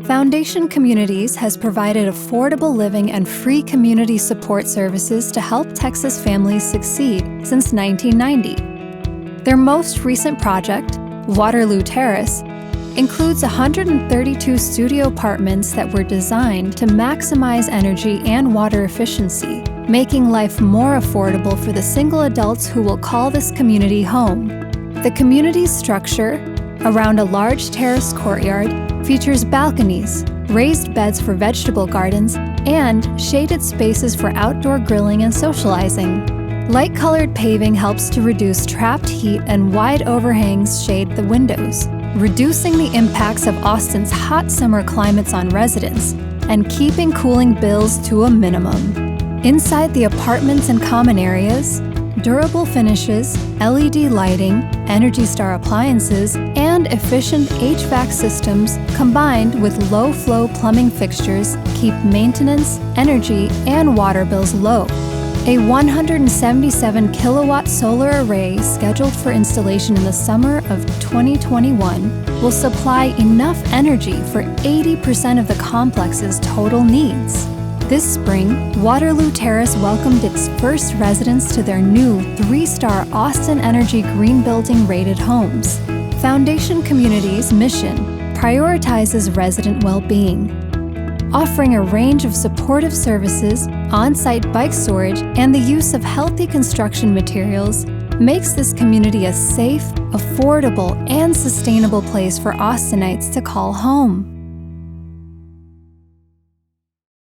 Foundation Communities has provided affordable living and free community support services to help Texas families succeed since 1990. Their most recent project, Waterloo Terrace, includes 132 studio apartments that were designed to maximize energy and water efficiency, making life more affordable for the single adults who will call this community home. The community's structure, around a large terrace courtyard, features balconies, raised beds for vegetable gardens, and shaded spaces for outdoor grilling and socializing. Light-colored paving helps to reduce trapped heat, and wide overhangs shade the windows, reducing the impacts of Austin's hot summer climates on residents and keeping cooling bills to a minimum. Inside the apartments and common areas, durable finishes, LED lighting, Energy Star appliances, and efficient HVAC systems combined with low-flow plumbing fixtures keep maintenance, energy, and water bills low. A 177-kilowatt solar array scheduled for installation in the summer of 2021 will supply enough energy for 80% of the complex's total needs. This spring, Waterloo Terrace welcomed its first residents to their new 3-star Austin Energy Green Building rated homes. Foundation Communities' mission prioritizes resident well-being, offering a range of supportive services, on-site bike storage, and the use of healthy construction materials makes this community a safe, affordable, and sustainable place for Austinites to call home.